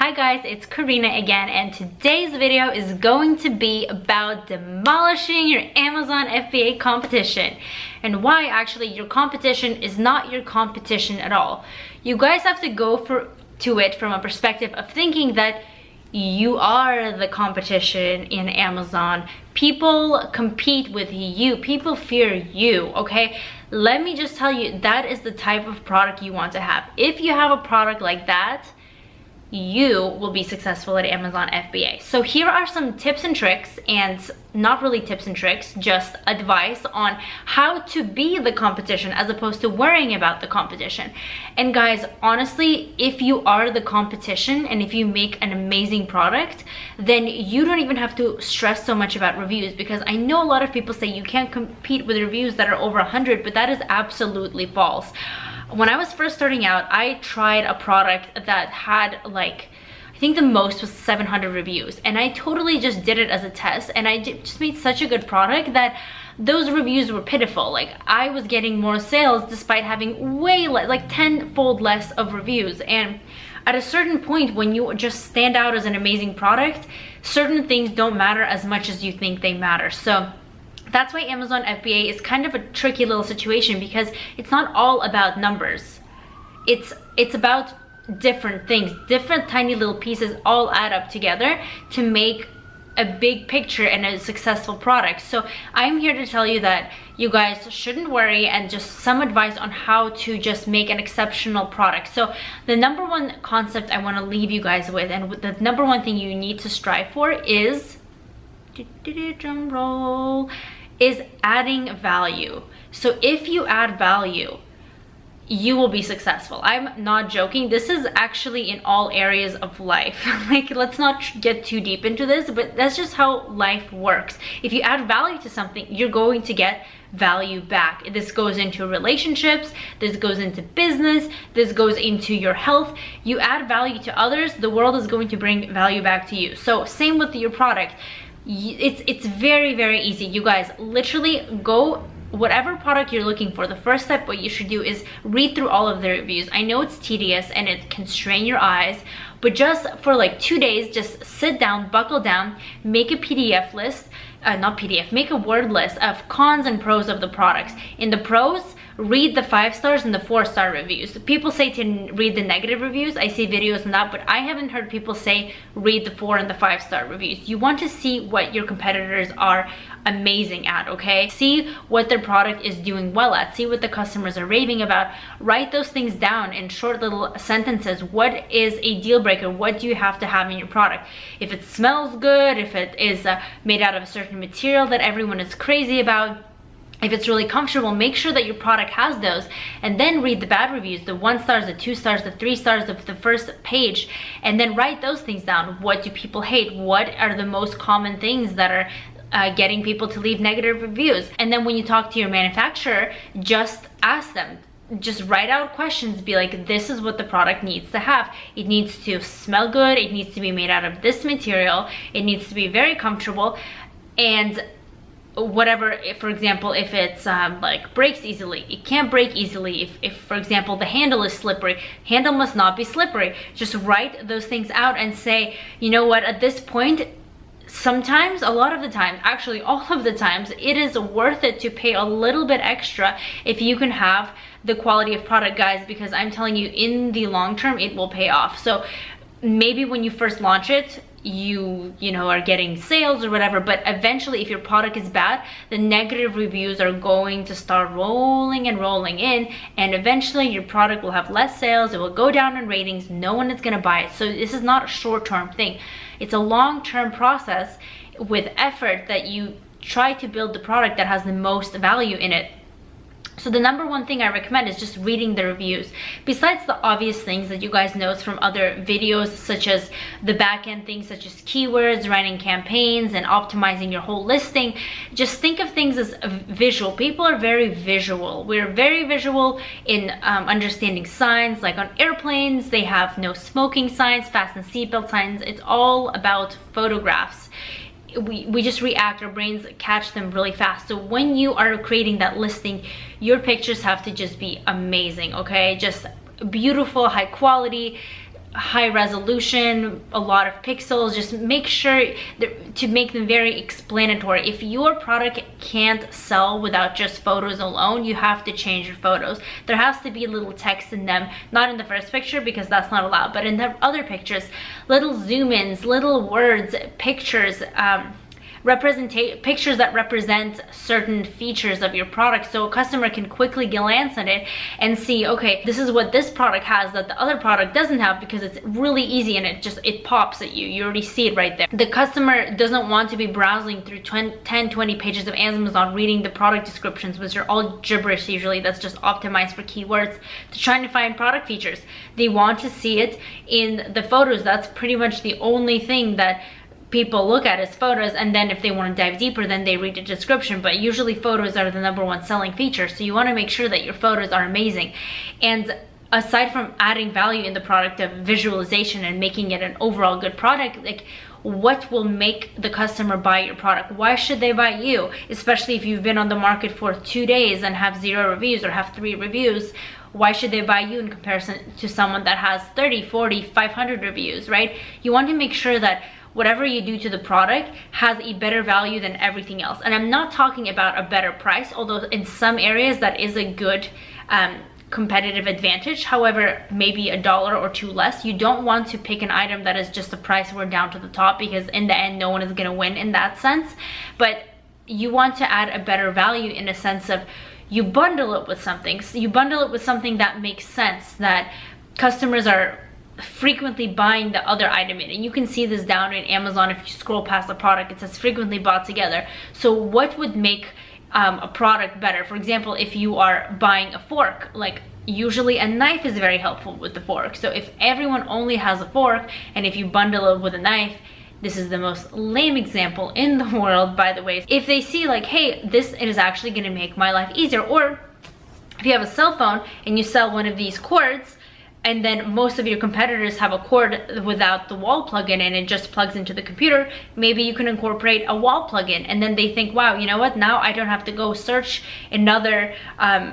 Hi guys, it's Karina again, and today's video is going to be about demolishing your Amazon FBA competition and why actually your competition is not your competition at all. You guys have to go to it from a perspective of thinking that you are the competition in Amazon. People compete with you, people fear you, okay? Let me just tell you, that is the type of product you want to have. If you have a product like that, you will be successful at Amazon FBA. So here are some tips and tricks, and not really tips and tricks, just advice on how to be the competition as opposed to worrying about the competition. And guys, honestly, if you are the competition and if you make an amazing product, then you don't even have to stress so much about reviews, because I know a lot of people say you can't compete with reviews that are over 100, but that is absolutely false. When I was first starting out, I tried a product that had like, I think the most was 700 reviews, and I totally just did it as a test, and I just made such a good product that those reviews were pitiful. Like, I was getting more sales despite having way less, like 10-fold less of reviews. And at a certain point, when you just stand out as an amazing product, certain things don't matter as much as you think they matter. So that's why Amazon FBA is kind of a tricky little situation, because it's not all about numbers. It's about different things. Different tiny little pieces all add up together to make a big picture and a successful product. So I'm here to tell you that you guys shouldn't worry, and just some advice on how to just make an exceptional product. So the number one concept I want to leave you guys with, and the number one thing you need to strive for is, drum roll, is adding value. So if you add value, you will be successful. I'm not joking. This is actually in all areas of life. Like, let's not get too deep into this, but that's just how life works. If you add value to something, you're going to get value back. This goes into relationships, this goes into business, this goes into your health. You add value to others, the world is going to bring value back to you. So same with your product. It's very, very easy. You guys literally go, whatever product you're looking for, the first step what you should do is read through all of the reviews. I know it's tedious and it can strain your eyes, but just for like 2 days, just sit down, buckle down, make a PDF list, not PDF, make a word list of cons and pros of the products. In the pros, read the 5 stars and the 4-star reviews. People say to read the negative reviews. I see videos on that, but I haven't heard people say read the 4 and the 5-star reviews. You want to see what your competitors are amazing at, okay? See what their product is doing well at. See what the customers are raving about. Write those things down in short little sentences. What is a deal breaker? What do you have to have in your product? If it smells good, if it is made out of a certain material that everyone is crazy about, if it's really comfortable, make sure that your product has those, and then read the bad reviews, the 1 stars, the 2 stars, the 3 stars of the first page, and then write those things down. What do people hate? What are the most common things that are getting people to leave negative reviews? And then when you talk to your manufacturer, just ask them. Just write out questions, be like, this is what the product needs to have. It needs to smell good, it needs to be made out of this material, it needs to be very comfortable, and whatever. If, for example, if it's like breaks easily, it can't break easily. If for example the handle is slippery, handle must not be slippery. Just write those things out and say, you know what, at this point, sometimes, a lot of the time, actually all of the times, it is worth it to pay a little bit extra if you can have the quality of product, guys, because I'm telling you, in the long term it will pay off. So maybe when you first launch it, you know, are getting sales or whatever, but eventually if your product is bad, the negative reviews are going to start rolling and rolling in, and eventually your product will have less sales, it will go down in ratings, no one is going to buy it. So this is not a short-term thing. It's a long-term process with effort that you try to build the product that has the most value in it. So the number one thing I recommend is just reading the reviews. Besides the obvious things that you guys know from other videos, such as the back-end things such as keywords, running campaigns, and optimizing your whole listing, just think of things as visual. People are very visual. We're very visual in understanding signs. Like on airplanes, they have no smoking signs, fasten seatbelt signs. It's all about photographs. We just react, our brains catch them really fast. So when you are creating that listing, your pictures have to just be amazing, okay? Just beautiful, high quality, high resolution, a lot of pixels. Just make sure to make them very explanatory. If your product can't sell without just photos alone, you have to change your photos. There has to be little text in them, not in the first picture because that's not allowed, but in the other pictures, little zoom-ins, little words, pictures, pictures that represent certain features of your product, so a customer can quickly glance at it and see, okay, this is what this product has that the other product doesn't have, because it's really easy and it pops at you. You already see it right there. The customer doesn't want to be browsing through 10-20 pages of Amazon reading the product descriptions, which are all gibberish usually, that's just optimized for keywords, to trying to find product features. They want to see it in the photos. That's pretty much the only thing that people look at as photos, and then if they want to dive deeper, then they read the description. But usually photos are the #1 selling feature, so you want to make sure that your photos are amazing. And aside from adding value in the product of visualization and making it an overall good product, like, what will make the customer buy your product? Why should they buy you? Especially if you've been on the market for 2 days and have 0 reviews or have 3 reviews. Why should they buy you in comparison to someone that has 30, 40, 500 reviews, right? You want to make sure that whatever you do to the product has a better value than everything else. And I'm not talking about a better price, although in some areas that is a good competitive advantage. However, maybe $1 or $2 less. You don't want to pick an item that is just a price word down to the top, because in the end, no one is gonna win in that sense. But you want to add a better value in a sense of you bundle it with something. So you bundle it with something that makes sense, that customers are frequently buying the other item in. And you can see this down in Amazon. If you scroll past the product, it says frequently bought together. So what would make a product better? For example, if you are buying a fork, like usually a knife is very helpful with the fork. So if everyone only has a fork, and if you bundle it with a knife, this is the most lame example in the world, by the way. If they see like, hey, this is actually gonna make my life easier. Or if you have a cell phone and you sell one of these cords, and then most of your competitors have a cord without the wall plug-in and it just plugs into the computer, maybe you can incorporate a wall plug-in, and then they think, wow, you know what, now I don't have to go search another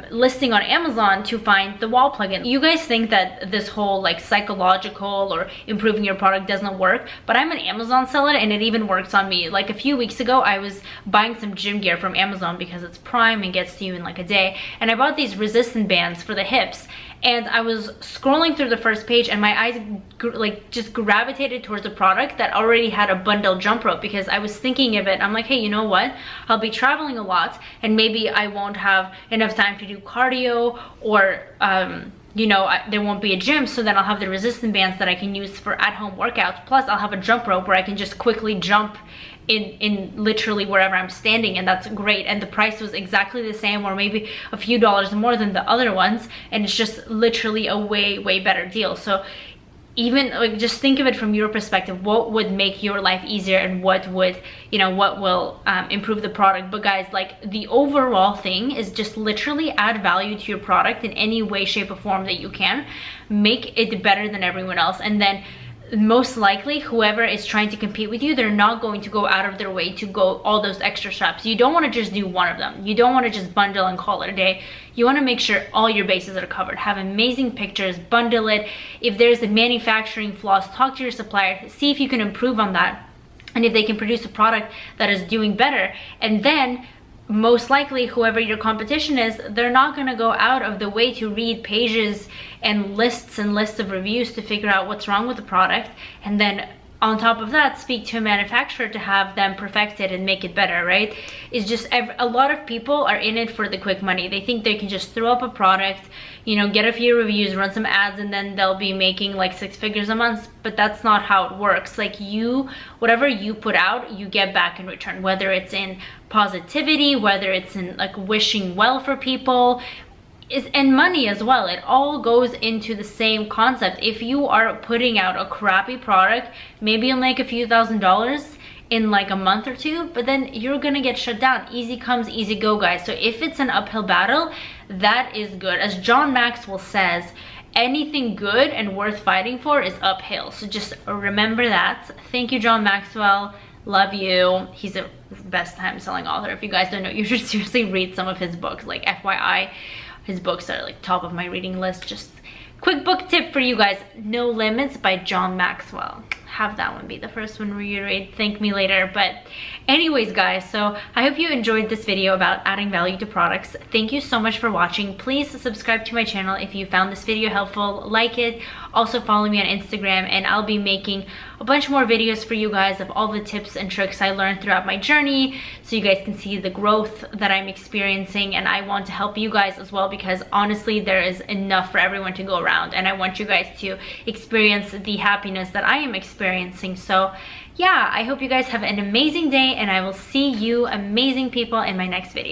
listing on Amazon to find the wall plug-in. You guys think that this whole like psychological or improving your product doesn't work, but I'm an Amazon seller and it even works on me. Like a few weeks ago, I was buying some gym gear from Amazon because it's Prime and gets to you in like a day, and I bought these resistant bands for the hips. And I was scrolling through the first page and my eyes just gravitated towards a product that already had a bundled jump rope, because I was thinking of it. I'm like, hey, you know what? I'll be traveling a lot and maybe I won't have enough time to do cardio, or you know, there won't be a gym, so then I'll have the resistant bands that I can use for at-home workouts. Plus I'll have a jump rope where I can just quickly jump in literally wherever I'm standing, and that's great. And the price was exactly the same, or maybe a few dollars more than the other ones, and it's just literally a way better deal. So even like, just think of it from your perspective. What would make your life easier, and what would, you know, what will improve the product? But guys, like, the overall thing is just literally add value to your product in any way, shape, or form that you can. Make it better than everyone else, and then most likely whoever is trying to compete with you, they're not going to go out of their way to go all those extra steps. You don't want to just do one of them. You don't want to just bundle and call it a day. You want to make sure all your bases are covered. Have amazing pictures, bundle it. If there's a manufacturing flaws, talk to your supplier, see if you can improve on that, and if they can produce a product that is doing better. And then most likely whoever your competition is, they're not going to go out of the way to read pages and lists of reviews to figure out what's wrong with the product, and then on top of that, speak to a manufacturer to have them perfect it and make it better, right? It's just a lot of people are in it for the quick money. They think they can just throw up a product, you know, get a few reviews, run some ads, and then they'll be making like 6 figures a month. But that's not how it works. Like, whatever you put out, you get back in return, whether it's in positivity, whether it's in like wishing well for people, and money as well. It all goes into the same concept. If you are putting out a crappy product, maybe you'll make a few $1,000s in like a month or 2, but then you're gonna get shut down. Easy comes, easy go, guys. So if it's an uphill battle, that is good. As John Maxwell says, anything good and worth fighting for is uphill. So just remember that. Thank you, John Maxwell. Love you. He's the best time-selling author. If you guys don't know, you should seriously read some of his books. Like, FYI, his books are like top of my reading list. Just Quick book tip for you guys, No Limits by John Maxwell. Have that one be the first one where you read, thank me later. But anyways guys, so I hope you enjoyed this video about adding value to products. Thank you so much for watching. Please subscribe to my channel if you found this video helpful, like it. Also follow me on Instagram, and I'll be making a bunch more videos for you guys of all the tips and tricks I learned throughout my journey, so you guys can see the growth that I'm experiencing. And I want to help you guys as well, because honestly there is enough for everyone to go around, and I want you guys to experience the happiness that I am experiencing. So yeah, I hope you guys have an amazing day, and I will see you amazing people in my next video.